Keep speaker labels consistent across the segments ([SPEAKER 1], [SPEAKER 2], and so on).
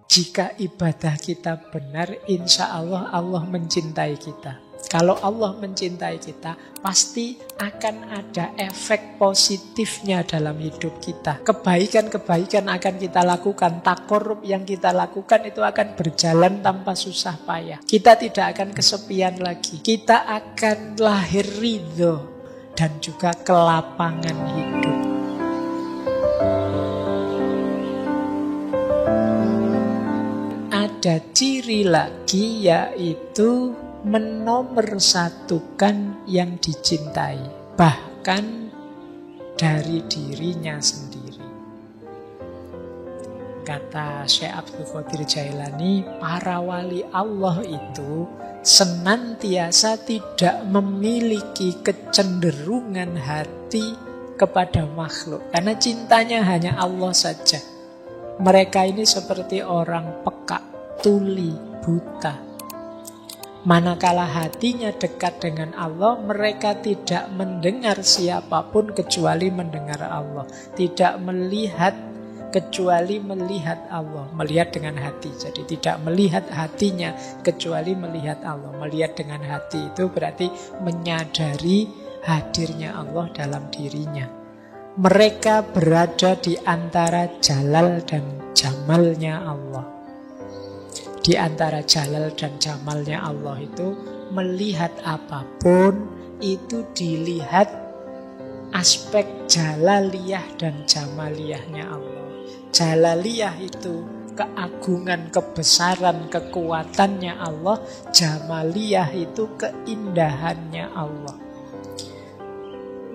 [SPEAKER 1] Jika ibadah kita benar, insya Allah Allah mencintai kita. Kalau Allah mencintai kita, pasti akan ada efek positifnya dalam hidup kita. Kebaikan-kebaikan akan kita lakukan, takorup yang kita lakukan itu akan berjalan tanpa susah payah. Kita tidak akan kesepian lagi. Kita akan lahir ridho dan juga kelapangan hidup. Ada ciri lagi, yaitu menomorsatukan yang dicintai, bahkan dari dirinya sendiri. Kata Syekh Abdul Qadir Jailani, para wali Allah itu senantiasa tidak memiliki kecenderungan hati kepada makhluk, karena cintanya hanya Allah saja. Mereka ini seperti orang peka, tuli, buta. Manakala hatinya dekat dengan Allah, mereka tidak mendengar siapapun kecuali mendengar Allah. Tidak melihat kecuali melihat Allah. Melihat dengan hati. Jadi tidak melihat hatinya kecuali melihat Allah. Melihat dengan hati itu berarti menyadari hadirnya Allah dalam dirinya. Mereka berada di antara jalal dan jamalnya Allah. Di antara jalal dan jamalnya Allah itu, melihat apapun itu dilihat aspek jalaliyah dan jamaliyahnya Allah. Jalaliyah itu keagungan, kebesaran, kekuatannya Allah. Jamaliyah itu keindahannya Allah.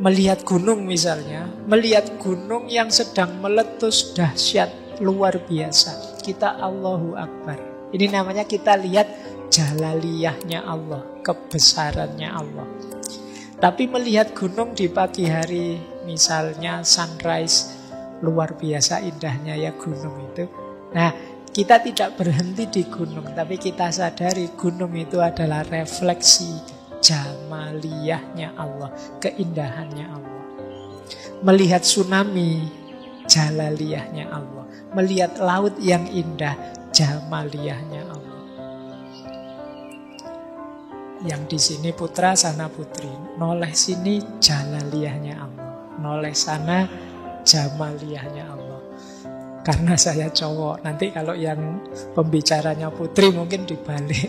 [SPEAKER 1] Melihat gunung misalnya, melihat gunung yang sedang meletus dahsyat, luar biasa, kita Allahu Akbar. Ini namanya kita lihat jalaliyahnya Allah, kebesarannya Allah. Tapi melihat gunung di pagi hari, misalnya sunrise, luar biasa indahnya ya gunung itu. Nah, kita tidak berhenti di gunung, tapi kita sadari gunung itu adalah refleksi jamaliyahnya Allah, keindahannya Allah. Melihat tsunami, jalaliyahnya Allah. Melihat laut yang indah, jamaliyahnya Allah. Yang di sini putra, sana putri. Noleh sini jalaliyahnya Allah. Noleh sana jamaliyahnya Allah. Karena saya cowok, nanti kalau yang pembicaranya putri mungkin dibalik.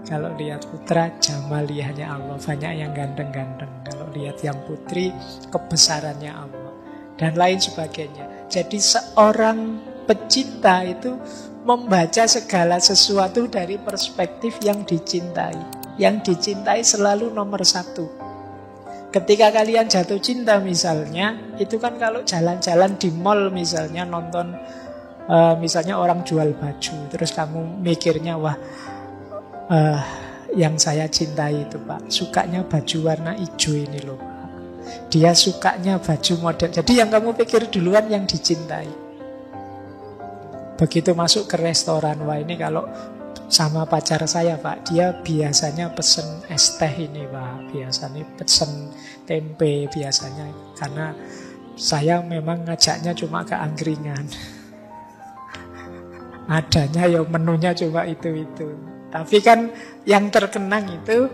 [SPEAKER 1] Kalau lihat putra, jamaliyahnya Allah. Banyak yang ganteng-ganteng. Kalau lihat yang putri, kebesarannya Allah. Dan lain sebagainya. Jadi seorang pecinta itu membaca segala sesuatu dari perspektif yang dicintai. Yang dicintai selalu nomor satu. Ketika kalian jatuh cinta misalnya, itu kan kalau jalan-jalan di mall misalnya, nonton misalnya orang jual baju, terus kamu mikirnya, wah, yang saya cintai itu Pak, sukanya baju warna hijau ini loh Pak. Dia sukanya baju model. Jadi yang kamu pikir duluan yang dicintai. Begitu masuk ke restoran, wah ini kalau sama pacar saya Pak, dia biasanya pesen es teh ini Pak, biasanya pesen tempe biasanya. Karena saya memang ngajaknya cuma ke angkringan. Adanya ya menunya cuma itu-itu. Tapi kan yang terkenang itu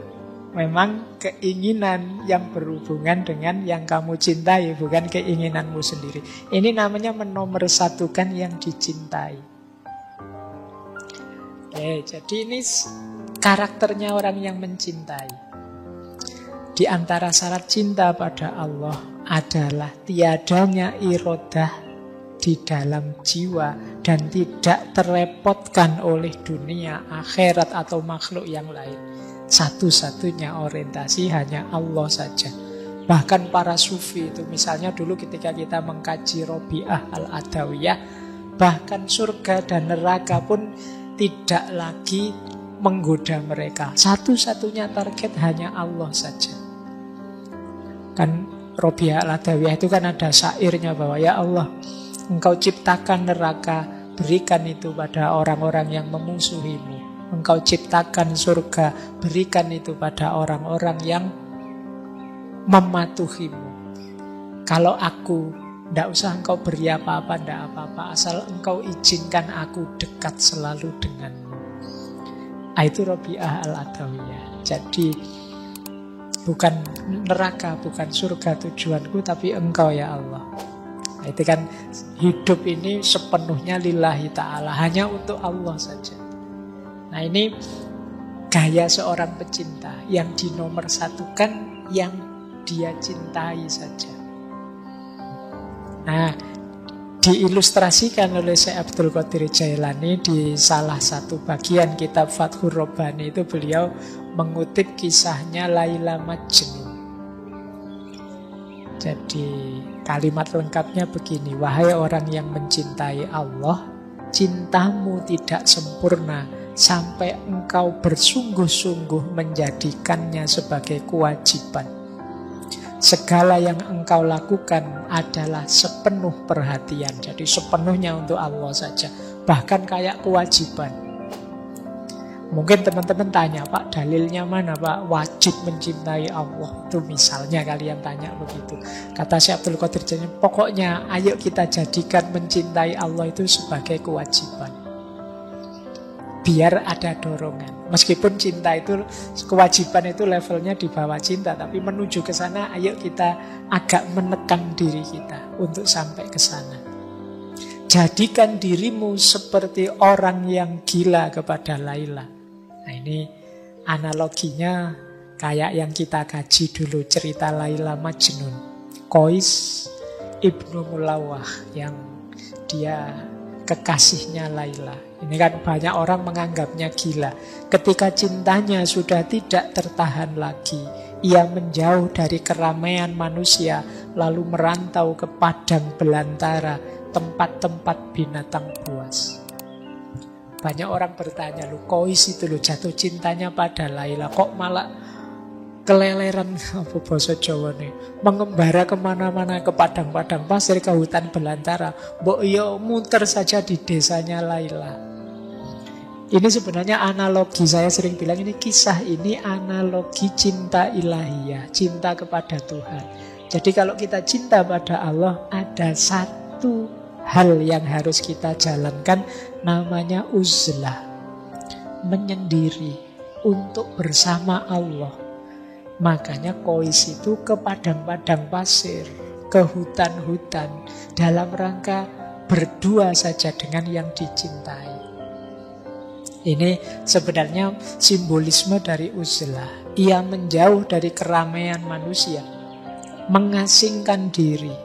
[SPEAKER 1] memang keinginan yang berhubungan dengan yang kamu cintai, bukan keinginanmu sendiri. Ini namanya menomorsatukan yang dicintai. Oke, jadi ini karakternya orang yang mencintai. Di antara syarat cinta pada Allah adalah tiadanya irodah di dalam jiwa dan tidak terrepotkan oleh dunia, akhirat atau makhluk yang lain. Satu-satunya orientasi hanya Allah saja. Bahkan para sufi itu, misalnya dulu ketika kita mengkaji Robi'ah Al-Adawiyah, bahkan surga dan neraka pun tidak lagi menggoda mereka. Satu-satunya target hanya Allah saja. Kan Robi'ah Al-Adawiyah itu kan ada syairnya bahwa ya Allah, Engkau ciptakan neraka, berikan itu pada orang-orang yang memusuhimu. Engkau ciptakan surga, berikan itu pada orang-orang yang mematuhimu. Kalau aku Tidak usah engkau beri apa-apa, tidak apa-apa, asal engkau izinkan aku dekat selalu denganmu. Itu Rabi'ah al-Adawiyah. Jadi bukan neraka, bukan surga tujuanku, tapi engkau ya Allah. Itu kan hidup ini sepenuhnya lillahi ta'ala, hanya untuk Allah saja. Nah ini gaya seorang pecinta yang dinomorsatukan yang dia cintai saja. Nah, diilustrasikan oleh Syekh Abdul Qadir Jailani di salah satu bagian kitab Fathur Rabbani itu beliau mengutip kisahnya Laila Majnun. Jadi kalimat lengkapnya begini: wahai orang yang mencintai Allah, cintamu tidak sempurna sampai engkau bersungguh-sungguh menjadikannya sebagai kewajiban. Segala yang engkau lakukan adalah sepenuh perhatian. Jadi sepenuhnya untuk Allah saja. Bahkan kayak kewajiban. Mungkin teman-teman tanya, Pak, dalilnya mana, Pak? Wajib mencintai Allah. Itu misalnya kalian tanya begitu. Kata Syekh Abdul Qadir Jailani, pokoknya ayo kita jadikan mencintai Allah itu sebagai kewajiban. Biar ada dorongan. Meskipun cinta itu, kewajiban itu levelnya di bawah cinta, tapi menuju ke sana ayo kita agak menekan diri kita untuk sampai ke sana. Jadikan dirimu seperti orang yang gila kepada Laila. Nah ini analoginya kayak yang kita kaji dulu, cerita Laila Majnun. Qais ibnu Mulawah yang dia kekasihnya Laila. Ini kan banyak orang menganggapnya gila. Ketika cintanya sudah tidak tertahan lagi, ia menjauh dari keramaian manusia, lalu merantau ke padang belantara, tempat-tempat binatang buas. Banyak orang bertanya, lu Qais itu lu jatuh cintanya pada Laila, kok malah keleleran, apa bahasa Jawa nih, mengembara kemana-mana, ke padang-padang pasir, ke hutan belantara. Mbok yo muter saja di desanya Laila. Ini sebenarnya analogi, saya sering bilang ini kisah ini analogi cinta ilahiyah, cinta kepada Tuhan. Jadi kalau kita cinta pada Allah, ada satu hal yang harus kita jalankan, namanya uzlah, menyendiri untuk bersama Allah. Makanya Qais itu ke padang-padang pasir, ke hutan-hutan, dalam rangka berdua saja dengan yang dicintai. Ini sebenarnya simbolisme dari uzlah. Ia menjauh dari keramaian manusia, mengasingkan diri,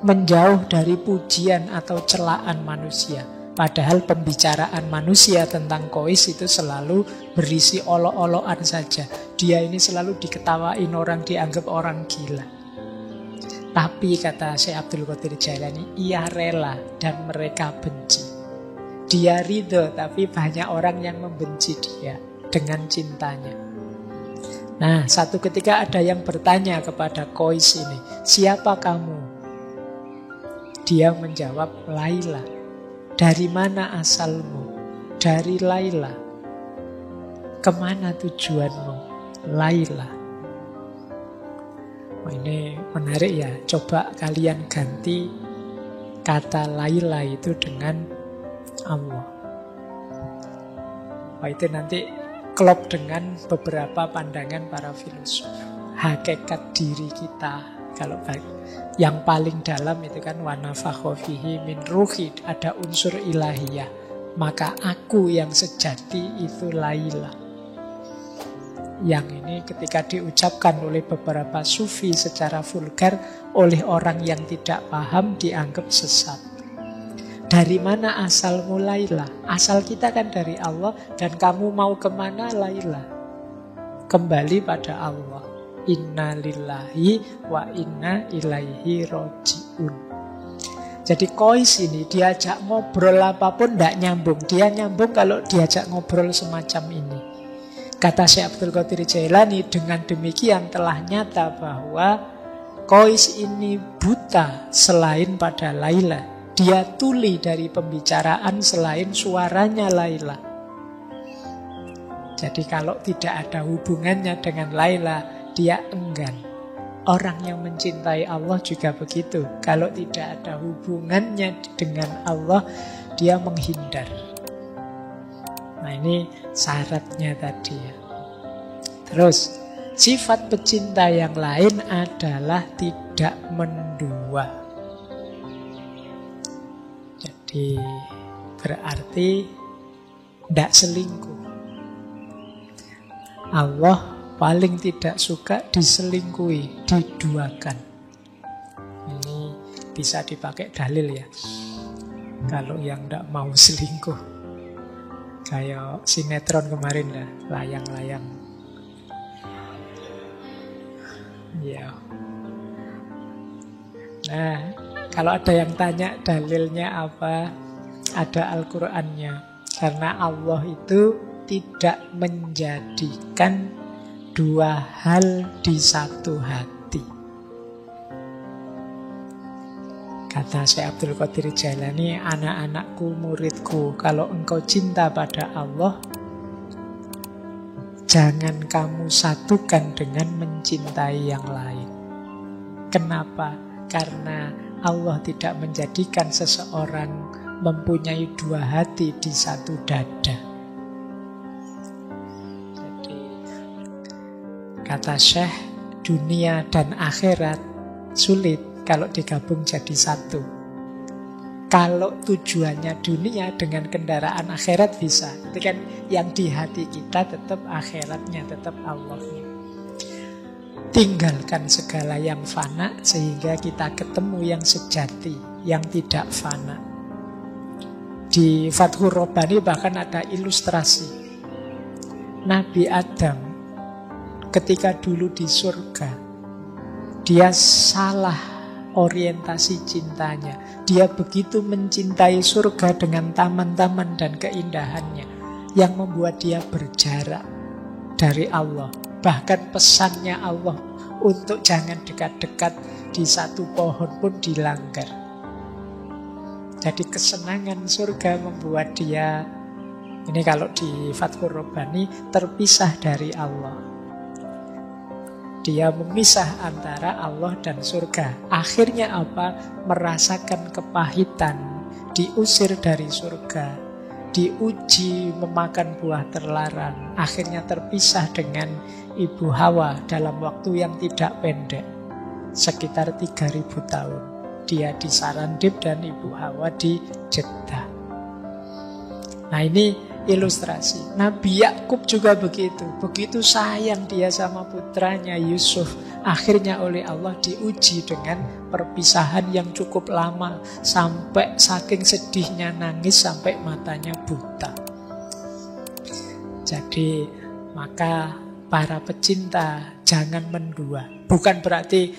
[SPEAKER 1] menjauh dari pujian atau celaan manusia. Padahal pembicaraan manusia tentang Qais itu selalu berisi olok-olokan saja. Dia ini selalu diketawain orang, dianggap orang gila. Tapi kata Syekh Abdul Qadir Jailani, ia rela dan mereka benci. Dia ridho, tapi banyak orang yang membenci dia dengan cintanya. Nah, satu ketika ada yang bertanya kepada Qais ini, siapa kamu? Dia menjawab, Laila. Dari mana asalmu? Dari Laila. Kemana tujuanmu? Laila. Oh, ini menarik ya. Coba kalian ganti kata Laila itu dengan Allah. Oh, itu nanti klop dengan beberapa pandangan para filosof. Hakikat diri kita, kalau yang paling dalam itu kan wa nafakha fihi min ruhi, ada unsur ilahiyah. Maka aku yang sejati itu Laila. Yang ini ketika diucapkan oleh beberapa sufi secara vulgar, oleh orang yang tidak paham dianggap sesat. Dari mana asalmu Laila? Asal kita kan dari Allah, dan kamu mau kemana Laila? Kembali pada Allah. Inna lillahi wa inna ilaihi roji'un. Jadi Qais ini diajak ngobrol apapun tidak nyambung. Dia nyambung kalau diajak ngobrol semacam ini. Kata Syekh Abdul Qadir Jailani, dengan demikian telah nyata bahwa Qais ini buta selain pada Laila. Dia tuli dari pembicaraan selain suaranya Laila. Jadi kalau tidak ada hubungannya dengan Laila, dia enggan. Orang yang mencintai Allah juga begitu. Kalau tidak ada hubungannya dengan Allah, dia menghindar. Nah, ini syaratnya tadi ya. Terus, sifat pecinta yang lain adalah tidak mendua. Jadi, berarti tidak selingkuh. Allah paling tidak suka diselingkuhi, diduakan. Ini bisa dipakai dalil ya. Kalau yang tidak mau selingkuh, kayak sinetron kemarin lah, layang-layang. Ya. Nah, kalau ada yang tanya dalilnya apa, ada Al-Qur'annya. Karena Allah itu tidak menjadikan dua hal di satu hati. Kata Syekh Abdul Qadir Jailani, anak-anakku, muridku, kalau engkau cinta pada Allah, jangan kamu satukan dengan mencintai yang lain. Kenapa? Karena Allah tidak menjadikan seseorang mempunyai dua hati di satu dada. Kata Syekh, dunia dan akhirat sulit kalau digabung jadi satu. Kalau tujuannya dunia dengan kendaraan akhirat bisa. Itu kan yang di hati kita tetap akhiratnya, tetap Allahnya. Tinggalkan segala yang fana sehingga kita ketemu yang sejati, yang tidak fana. Di Fathur Rabbani bahkan ada ilustrasi. Nabi Adam ketika dulu di surga, dia salah orientasi cintanya. Dia begitu mencintai surga dengan taman-taman dan keindahannya, yang membuat dia berjarak dari Allah. Bahkan pesannya Allah untuk jangan dekat-dekat di satu pohon pun dilanggar. Jadi kesenangan surga membuat dia, ini kalau di Fathur Rabbani, terpisah dari Allah. Dia memisah antara Allah dan surga. Akhirnya apa? Merasakan kepahitan, diusir dari surga, diuji memakan buah terlarang. Akhirnya terpisah dengan Ibu Hawa dalam waktu yang tidak pendek, sekitar 3.000 tahun. Dia di Sarandib dan Ibu Hawa di Jeddah. Nah, ini ilustrasi. Nabi Yakub juga begitu. Begitu sayang dia sama putranya Yusuf. Akhirnya oleh Allah diuji dengan perpisahan yang cukup lama. Sampai saking sedihnya nangis sampai matanya buta. Jadi maka para pecinta jangan mendua. Bukan berarti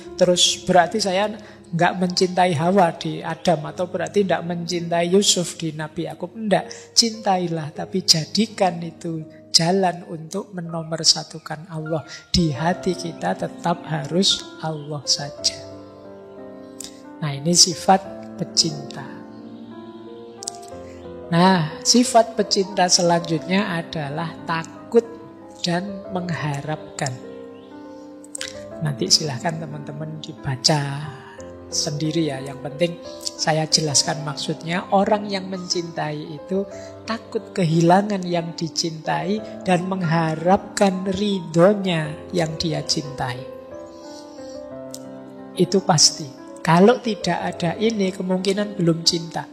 [SPEAKER 1] saya nggak mencintai Hawa di Adam, atau berarti nggak mencintai Yusuf di Nabi Yakub. Enggak, cintailah, tapi jadikan itu jalan untuk menomorsatukan Allah. Di hati kita tetap harus Allah saja. Nah, ini sifat pecinta. Nah, sifat pecinta selanjutnya adalah takut dan mengharapkan. Nanti silahkan teman-teman dibaca sendiri ya. Yang penting saya jelaskan maksudnya. Orang yang mencintai itu takut kehilangan yang dicintai dan mengharapkan ridhonya yang dia cintai. Itu pasti. Kalau tidak ada ini, kemungkinan belum cinta.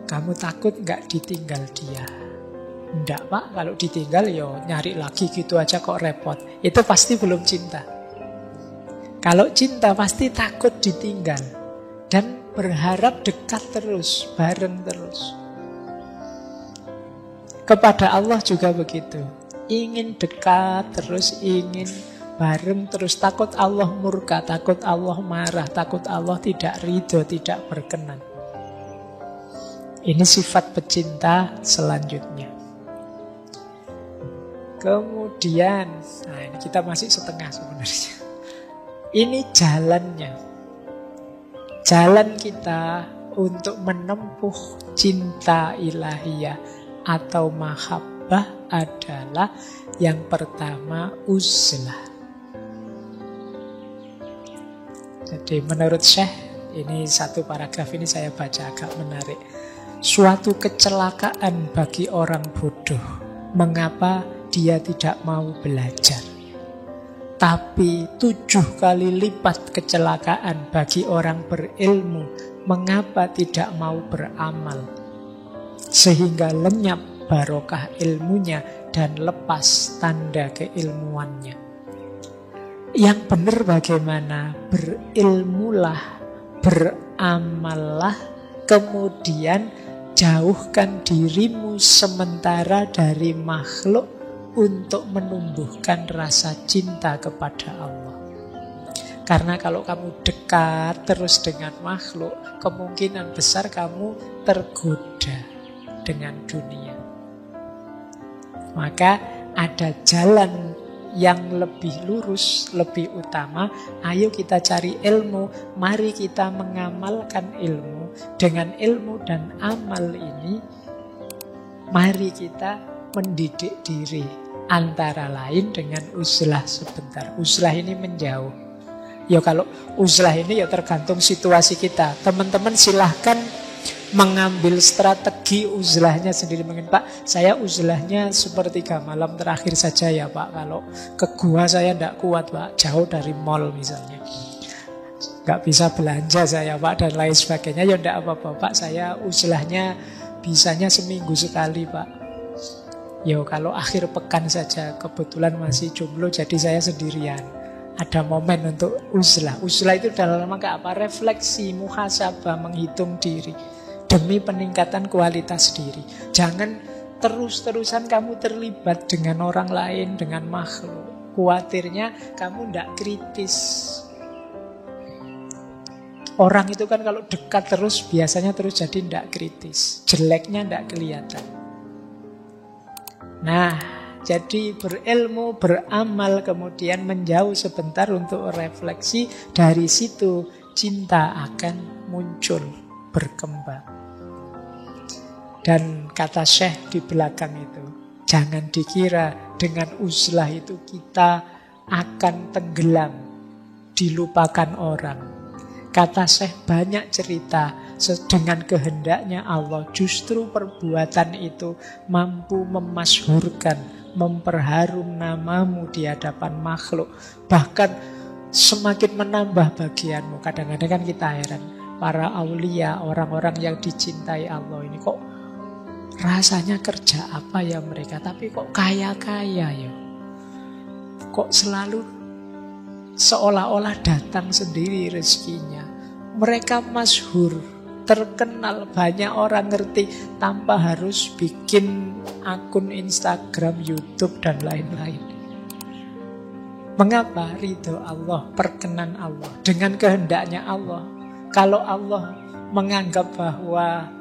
[SPEAKER 1] Kamu takut gak ditinggal dia? Enggak Pak, kalau ditinggal yo nyari lagi gitu aja kok repot. Itu pasti belum cinta. Kalau cinta pasti takut ditinggal dan berharap dekat terus, bareng terus. Kepada Allah juga begitu. Ingin dekat terus, ingin bareng terus. Takut Allah murka, takut Allah marah, takut Allah tidak ridho, tidak berkenan. Ini sifat pecinta selanjutnya. Kemudian, nah ini kita masih setengah sebenarnya. Ini jalannya. Jalan kita untuk menempuh cinta ilahiyah atau mahabbah adalah yang pertama uzlah. Jadi menurut Syekh, ini satu paragraf ini saya baca agak menarik. Suatu kecelakaan bagi orang bodoh. Mengapa dia tidak mau belajar? Tapi 7 kali lipat kecelakaan bagi orang berilmu. Mengapa tidak mau beramal? Sehingga lenyap barokah ilmunya dan lepas tanda keilmuannya. Yang benar bagaimana? Berilmulah, beramallah, kemudian jauhkan dirimu sementara dari makhluk untuk menumbuhkan rasa cinta kepada Allah. Karena kalau kamu dekat terus dengan makhluk, kemungkinan besar kamu tergoda dengan dunia. Maka ada jalan yang lebih lurus, lebih utama. Ayo kita cari ilmu, mari kita mengamalkan ilmu. Dengan ilmu dan amal ini, mari kita mendidik diri. Antara lain dengan uzlah sebentar. Uzlah ini menjauh. Ya kalau uzlah ini ya tergantung situasi kita. Teman-teman silahkan mengambil strategi uzlahnya sendiri. Mungkin Pak, saya uzlahnya sepertiga malam terakhir saja ya Pak. Kalau ke gua saya tidak kuat Pak, jauh dari mall misalnya, nggak bisa belanja saya Pak, dan lain sebagainya. Ya tidak apa-apa Pak, saya uzlahnya bisanya seminggu sekali Pak. Ya kalau akhir pekan saja, kebetulan masih jomblo jadi saya sendirian, ada momen untuk uzlah. Uzlah itu dalam rangka apa? Refleksi, muhasabah, menghitung diri demi peningkatan kualitas diri. Jangan terus-terusan kamu terlibat dengan orang lain, dengan makhluk. Khawatirnya kamu tidak kritis. Orang itu kan kalau dekat terus biasanya terus jadi tidak kritis. Jeleknya tidak kelihatan. Nah, jadi berilmu, beramal, kemudian menjauh sebentar untuk refleksi. Dari situ cinta akan muncul, berkembang. Dan kata Syekh di belakang itu, jangan dikira dengan uzlah itu kita akan tenggelam, dilupakan orang. Kata Syekh banyak cerita, dengan kehendaknya Allah justru perbuatan itu mampu memasyhurkan, memperharum namamu di hadapan makhluk. Bahkan semakin menambah bagianmu. Kadang-kadang kan kita heran, para aulia, orang-orang yang dicintai Allah ini kok rasanya kerja apa ya mereka, tapi kok kaya-kaya ya. Kok selalu seolah-olah datang sendiri rezekinya. Mereka masyhur, terkenal, banyak orang ngerti tanpa harus bikin akun Instagram, YouTube dan lain-lain. Mengapa? Ridho Allah, perkenan Allah, dengan kehendaknya Allah. Kalau Allah menganggap bahwa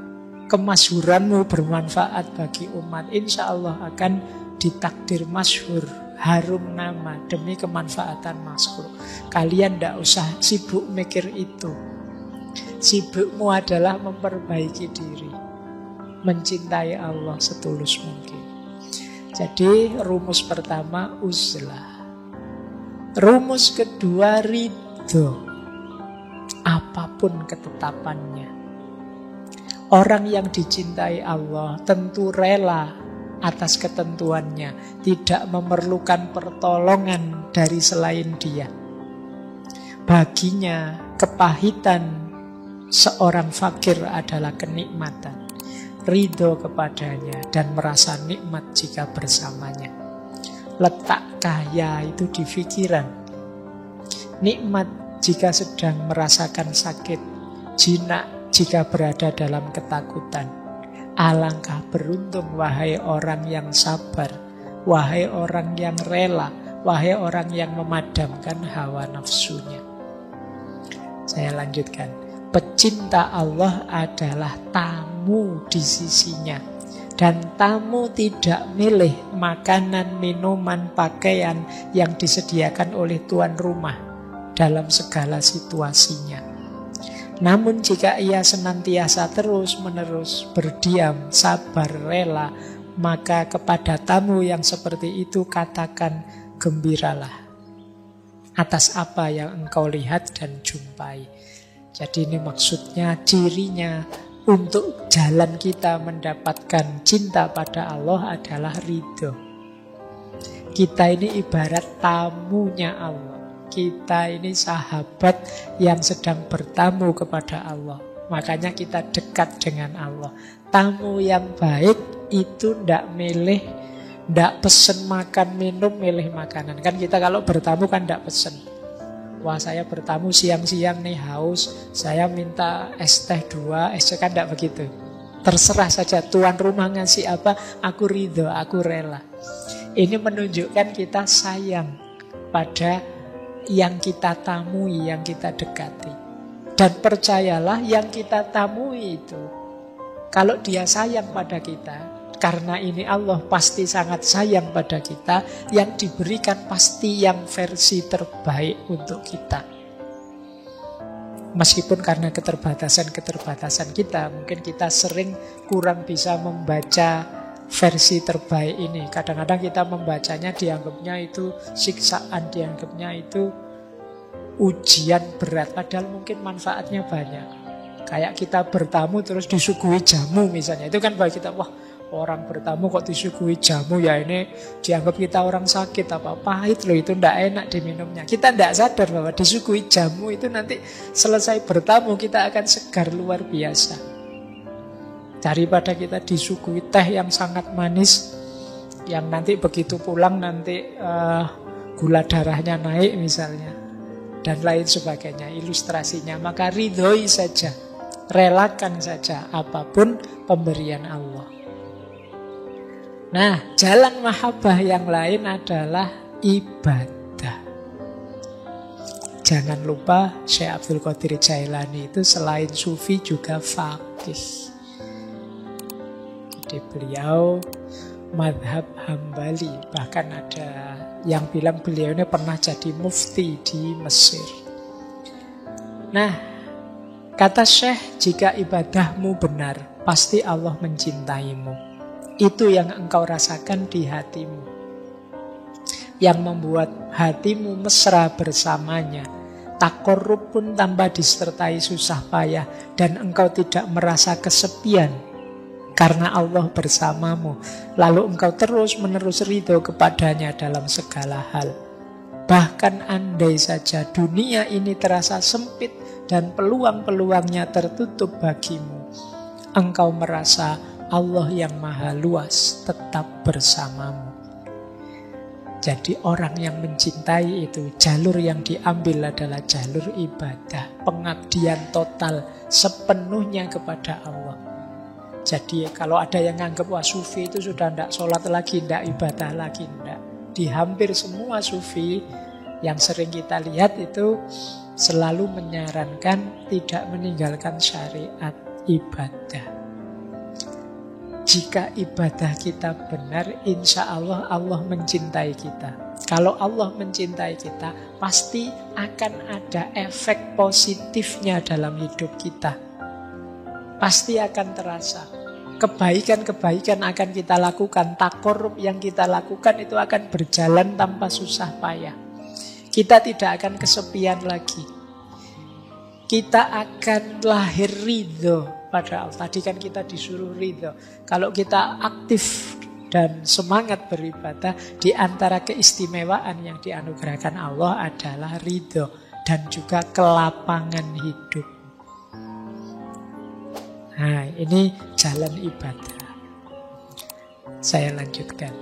[SPEAKER 1] kemasyhuranmu bermanfaat bagi umat, insya Allah akan ditakdir masyhur, harum nama demi kemanfaatan makhluk. Kalian tidak usah sibuk mikir itu. Sibukmu adalah memperbaiki diri, mencintai Allah setulus mungkin. Jadi rumus pertama uzlah. Rumus kedua ridho, apapun ketetapannya. Orang yang dicintai Allah tentu rela atas ketentuannya, tidak memerlukan pertolongan dari selain Dia. Baginya kepahitan seorang fakir adalah kenikmatan. Ridho kepadanya dan merasa nikmat jika bersamanya. Letak kaya itu di pikiran. Nikmat jika sedang merasakan sakit, jinak jika berada dalam ketakutan. Alangkah beruntung wahai orang yang sabar, wahai orang yang rela, wahai orang yang memadamkan hawa nafsunya. Saya lanjutkan. Pecinta Allah adalah tamu di sisinya. Dan tamu tidak milih makanan, minuman, pakaian yang disediakan oleh tuan rumah dalam segala situasinya. Namun jika ia senantiasa terus-menerus berdiam, sabar, rela, maka kepada tamu yang seperti itu katakan gembiralah. atas apa yang engkau lihat dan jumpai. Jadi ini maksudnya, cirinya untuk jalan kita mendapatkan cinta pada Allah adalah ridho. Kita ini ibarat tamunya Allah. Kita ini sahabat yang sedang bertamu kepada Allah. Makanya kita dekat dengan Allah. Tamu yang baik itu ndak milih, ndak pesen makan minum, milih makanan. Kan kita kalau bertamu kan ndak pesen. Wah, saya bertamu siang-siang nih haus, saya minta es teh 2, es teh, kan ndak begitu. Terserah saja tuan rumah ngasih apa, aku ridho, aku rela. Ini menunjukkan kita sayang pada yang kita tamui, yang kita dekati. Dan percayalah, yang kita tamui itu, kalau dia sayang pada kita, karena ini Allah pasti sangat sayang pada kita, yang diberikan pasti yang versi terbaik untuk kita. Meskipun karena keterbatasan-keterbatasan kita, mungkin kita sering kurang bisa membaca versi terbaik ini. Kadang-kadang kita membacanya dianggapnya itu siksaan, dianggapnya itu ujian berat, padahal mungkin manfaatnya banyak. Kayak kita bertamu terus disuguhi jamu misalnya, itu kan bagi kita, wah, orang bertamu kok disuguhi jamu, ya ini dianggap kita orang sakit, apa pahit loh, itu ndak enak diminumnya. Kita ndak sadar bahwa disuguhi jamu itu nanti selesai bertamu kita akan segar luar biasa. Daripada kita disuguhi teh yang sangat manis, yang nanti begitu pulang nanti gula darahnya naik misalnya, dan lain sebagainya ilustrasinya. Maka ridhoi saja, relakan saja apapun pemberian Allah. Nah, jalan mahabbah yang lain adalah ibadah. Jangan lupa Syekh Abdul Qadir Jailani itu selain sufi juga faqih. Jadi beliau madhab Hambali. Bahkan ada yang bilang beliau ini pernah jadi mufti di Mesir. Nah, kata Syekh, jika ibadahmu benar, pasti Allah mencintaimu. Itu yang engkau rasakan di hatimu, yang membuat hatimu mesra bersamanya. Takorrub pun tanpa disertai susah payah, dan engkau tidak merasa kesepian karena Allah bersamamu. Lalu engkau terus-menerus ridho kepadanya dalam segala hal. Bahkan andai saja dunia ini terasa sempit dan peluang-peluangnya tertutup bagimu, engkau merasa Allah yang maha luas tetap bersamamu. Jadi orang yang mencintai itu, jalur yang diambil adalah jalur ibadah, pengabdian total sepenuhnya kepada Allah. Jadi kalau ada yang nganggap wah sufi itu sudah tidak sholat lagi, tidak ibadah lagi, tidak. Di hampir semua sufi yang sering kita lihat itu selalu menyarankan tidak meninggalkan syariat ibadah. Jika ibadah kita benar, insya Allah Allah mencintai kita. Kalau Allah mencintai kita, pasti akan ada efek positifnya dalam hidup kita. Pasti akan terasa. Kebaikan-kebaikan akan kita lakukan, takorrub yang kita lakukan itu akan berjalan tanpa susah payah. Kita tidak akan kesepian lagi. Kita akan lahir ridho pada Allah. Tadi kan kita disuruh ridho. Kalau kita aktif dan semangat beribadah, di antara keistimewaan yang dianugerahkan Allah adalah ridho dan juga kelapangan hidup. Nah, ini jalan ibadah. Saya lanjutkan.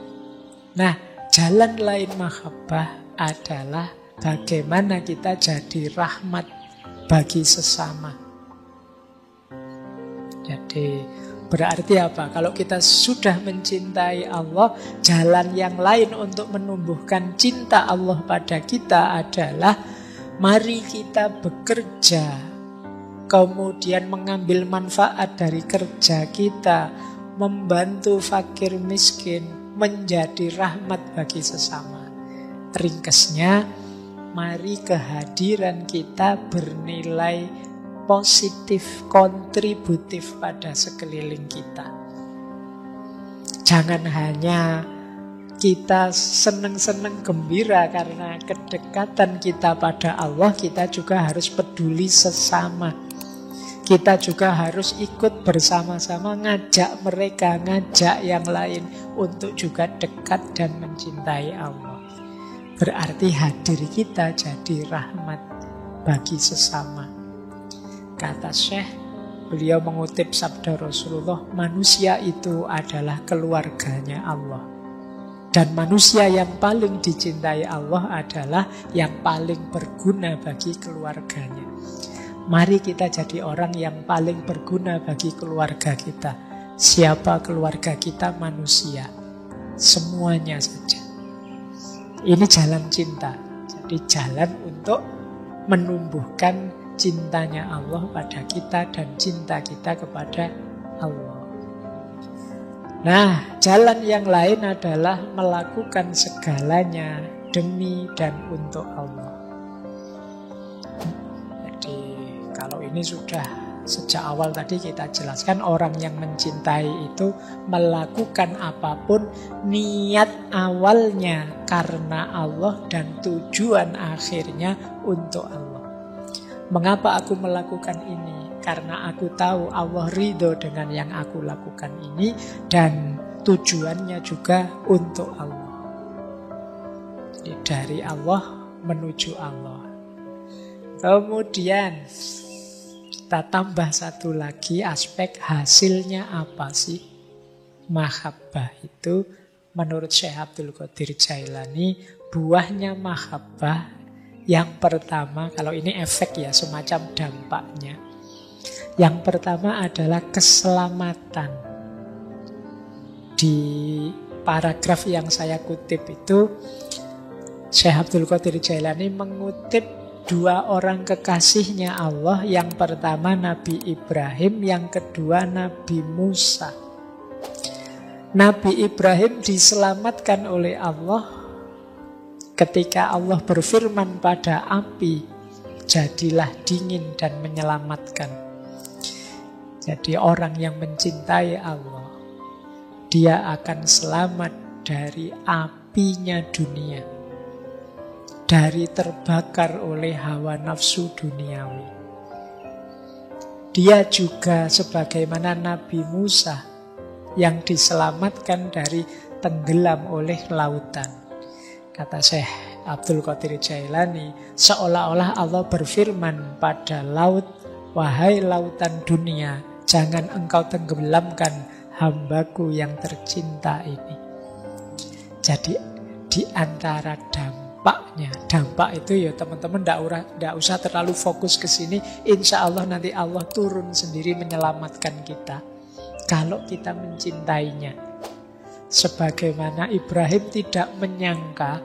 [SPEAKER 1] Nah, jalan lain mahabbah adalah bagaimana kita jadi rahmat bagi sesama. Jadi berarti apa? Kalau kita sudah mencintai Allah, jalan yang lain untuk menumbuhkan cinta Allah pada kita adalah mari kita bekerja, kemudian mengambil manfaat dari kerja kita, membantu fakir miskin, menjadi rahmat bagi sesama. Ringkasnya, mari kehadiran kita bernilai positif, kontributif pada sekeliling kita. Jangan hanya kita senang-senang gembira karena kedekatan kita pada Allah, kita juga harus peduli sesama. Kita juga harus ikut bersama-sama ngajak mereka, ngajak yang lain untuk juga dekat dan mencintai Allah. Berarti hadir kita jadi rahmat bagi sesama. Kata Syekh, beliau mengutip sabda Rasulullah, manusia itu adalah keluarganya Allah. Dan manusia yang paling dicintai Allah adalah yang paling berguna bagi keluarganya. Mari kita jadi orang yang paling berguna bagi keluarga kita. Siapa keluarga kita? Manusia. Semuanya saja. Ini jalan cinta. Jadi jalan untuk menumbuhkan cintanya Allah pada kita dan cinta kita kepada Allah. Nah, jalan yang lain adalah melakukan segalanya demi dan untuk Allah. Kalau ini sudah sejak awal tadi kita jelaskan, orang yang mencintai itu melakukan apapun niat awalnya karena Allah dan tujuan akhirnya untuk Allah. Mengapa aku melakukan ini? Karena aku tahu Allah ridho dengan yang aku lakukan ini dan tujuannya juga untuk Allah. Jadi dari Allah menuju Allah. Kemudian kita tambah satu lagi aspek, hasilnya apa sih? Mahabbah itu menurut Syekh Abdul Qadir Jailani, buahnya mahabbah yang pertama, kalau ini efek ya, semacam dampaknya. Yang pertama adalah keselamatan. Di paragraf yang saya kutip itu, Syekh Abdul Qadir Jailani mengutip dua orang kekasihnya Allah. Yang pertama Nabi Ibrahim, yang kedua Nabi Musa. Nabi Ibrahim diselamatkan oleh Allah ketika Allah berfirman pada api, jadilah dingin dan menyelamatkan. Jadi orang yang mencintai Allah, dia akan selamat dari apinya dunia, dari terbakar oleh hawa nafsu duniawi. Dia juga sebagaimana Nabi Musa yang diselamatkan dari tenggelam oleh lautan. Kata Syekh Abdul Qadir Jailani, seolah-olah Allah berfirman pada laut, wahai lautan dunia, jangan engkau tenggelamkan hambaku yang tercinta ini. Jadi di antara dampak itu ya teman-teman tidak usah terlalu fokus ke sini. Insya Allah nanti Allah turun sendiri menyelamatkan kita kalau kita mencintainya. Sebagaimana Ibrahim tidak menyangka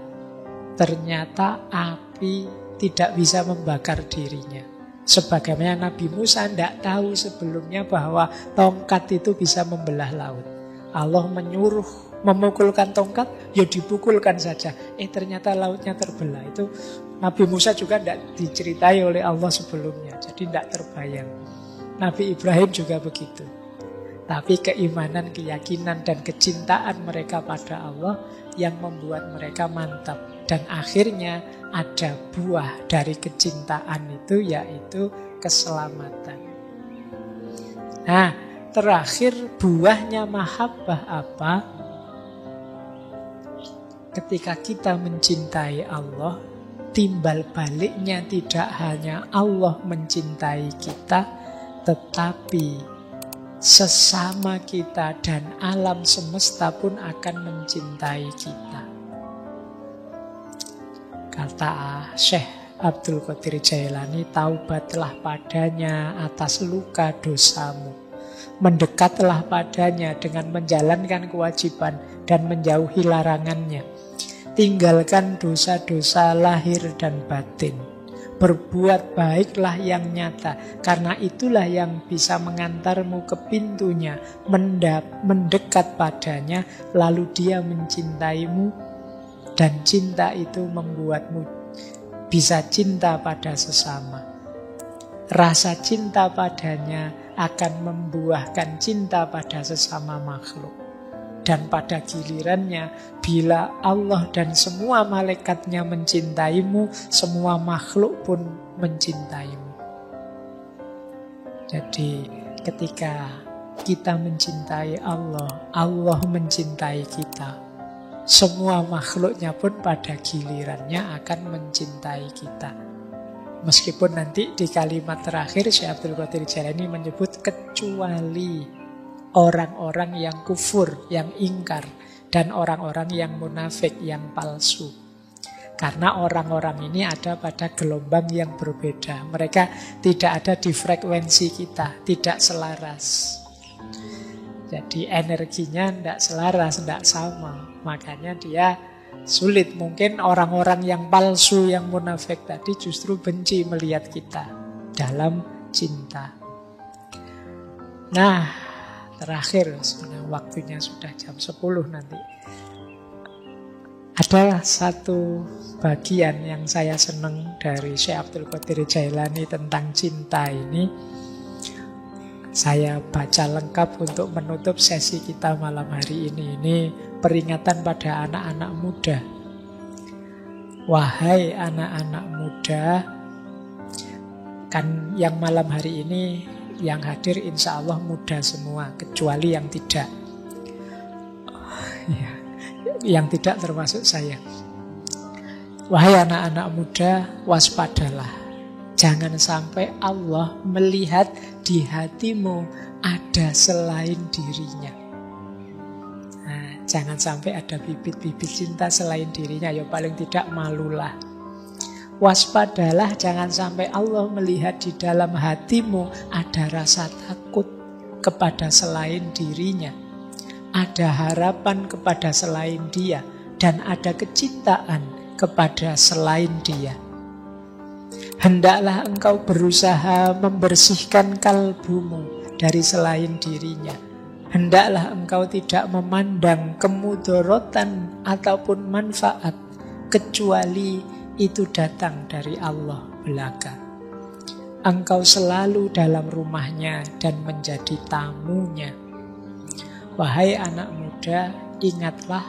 [SPEAKER 1] ternyata api tidak bisa membakar dirinya. Sebagaimana Nabi Musa tidak tahu sebelumnya bahwa tongkat itu bisa membelah laut. Allah menyuruh memukulkan tongkat, ya dipukulkan saja. Ternyata lautnya terbelah. Itu Nabi Musa juga tidak diceritai oleh Allah sebelumnya. Jadi tidak terbayang. Nabi Ibrahim juga begitu. Tapi keimanan, keyakinan, dan kecintaan mereka pada Allah yang membuat mereka mantap. Dan akhirnya ada buah dari kecintaan itu, yaitu keselamatan. Nah, terakhir buahnya mahabbah apa? Ketika kita mencintai Allah, timbal baliknya tidak hanya Allah mencintai kita, tetapi sesama kita dan alam semesta pun akan mencintai kita. Kata Syekh Abdul Qadir Jailani, taubatlah padanya atas luka dosamu. Mendekatlah padanya dengan menjalankan kewajiban dan menjauhi larangannya. Tinggalkan dosa-dosa lahir dan batin. Berbuat baiklah yang nyata, karena itulah yang bisa mengantarmu ke pintunya, mendekat padanya, lalu dia mencintaimu, dan cinta itu membuatmu bisa cinta pada sesama. Rasa cinta padanya akan membuahkan cinta pada sesama makhluk. Dan pada gilirannya, bila Allah dan semua malaikatnya mencintaimu, semua makhluk pun mencintaimu. Jadi ketika kita mencintai Allah, Allah mencintai kita. Semua makhluknya pun pada gilirannya akan mencintai kita. Meskipun nanti di kalimat terakhir Syekh Abdul Qadir Jailani menyebut kecuali orang-orang yang kufur, yang ingkar, dan orang-orang yang munafik, yang palsu. Karena orang-orang ini ada pada gelombang yang berbeda. Mereka tidak ada di frekuensi kita, tidak selaras. Jadi energinya tidak selaras, tidak sama. Makanya dia sulit. Mungkin orang-orang yang palsu, yang munafik tadi justru benci melihat kita dalam cinta. Nah, terakhir, sebenarnya waktunya sudah jam 10 nanti. Ada satu bagian yang saya senang dari Syekh Abdul Qadir Jailani tentang cinta ini. Saya baca lengkap untuk menutup sesi kita malam hari ini. Ini peringatan pada anak-anak muda. Wahai anak-anak muda, kan yang malam hari ini yang hadir insya Allah muda semua, kecuali yang tidak. Ya, yang tidak termasuk saya. Wahai anak-anak muda, waspadalah. Jangan sampai Allah melihat di hatimu ada selain dirinya. Nah, jangan sampai ada bibit-bibit cinta selain dirinya. Ya paling tidak malulah. Waspadalah, jangan sampai Allah melihat di dalam hatimu ada rasa takut kepada selain dirinya. Ada harapan kepada selain dia. Dan ada kecintaan kepada selain dia. Hendaklah engkau berusaha membersihkan kalbumu dari selain dirinya. Hendaklah engkau tidak memandang kemudorotan ataupun manfaat, kecuali itu datang dari Allah belaka. Engkau selalu dalam rumahnya dan menjadi tamunya. Wahai anak muda, ingatlah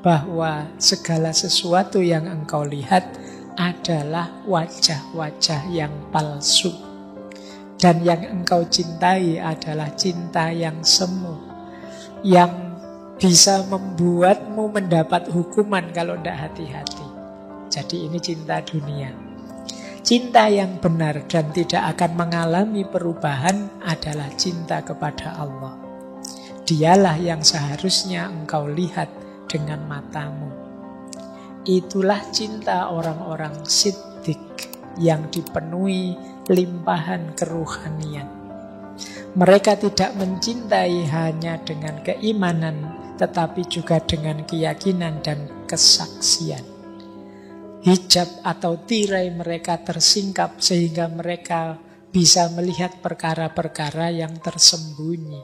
[SPEAKER 1] bahwa segala sesuatu yang engkau lihat adalah wajah-wajah yang palsu. Dan yang engkau cintai adalah cinta yang semu, yang bisa membuatmu mendapat hukuman kalau tidak hati-hati. Jadi ini cinta dunia. Cinta yang benar dan tidak akan mengalami perubahan adalah cinta kepada Allah. Dialah yang seharusnya engkau lihat dengan matamu. Itulah cinta orang-orang siddiq yang dipenuhi limpahan keruhanian. Mereka tidak mencintai hanya dengan keimanan, tetapi juga dengan keyakinan dan kesaksian. Hijab atau tirai mereka tersingkap sehingga mereka bisa melihat perkara-perkara yang tersembunyi.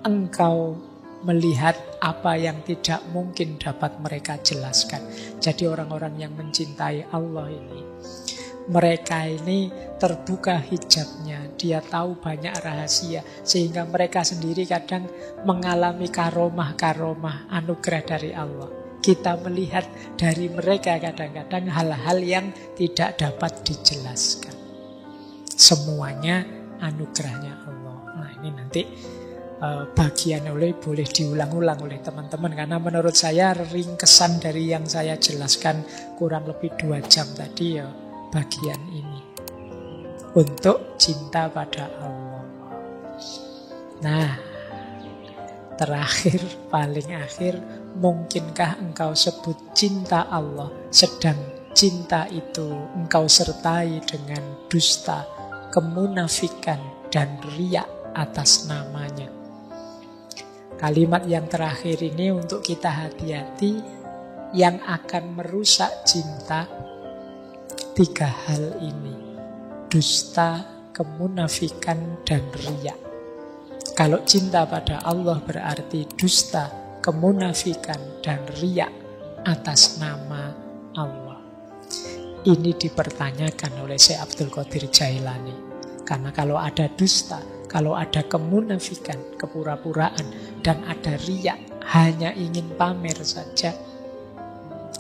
[SPEAKER 1] Engkau melihat apa yang tidak mungkin dapat mereka jelaskan. Jadi orang-orang yang mencintai Allah ini, mereka ini terbuka hijabnya. Dia tahu banyak rahasia, sehingga mereka sendiri kadang mengalami karomah-karomah anugerah dari Allah. Kita melihat dari mereka kadang-kadang hal-hal yang tidak dapat dijelaskan. Semuanya anugerahnya Allah. Nah, ini nanti bagian boleh diulang-ulang oleh teman-teman, karena menurut saya ringkesan dari yang saya jelaskan kurang lebih 2 jam tadi ya bagian ini untuk cinta pada Allah. Nah, terakhir, paling akhir, mungkinkah engkau sebut cinta Allah sedang cinta itu engkau sertai dengan dusta, kemunafikan dan riya atas namanya? Kalimat yang terakhir ini untuk kita hati-hati. Yang akan merusak cinta 3 hal ini: dusta, kemunafikan, dan riya. Kalau cinta pada Allah berarti dusta, kemunafikan, dan riya atas nama Allah. Ini dipertanyakan oleh Syekh Abdul Qadir Jailani. Karena kalau ada dusta, kalau ada kemunafikan, kepura-puraan, dan ada riya, hanya ingin pamer saja.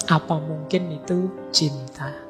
[SPEAKER 1] Apa mungkin itu cinta?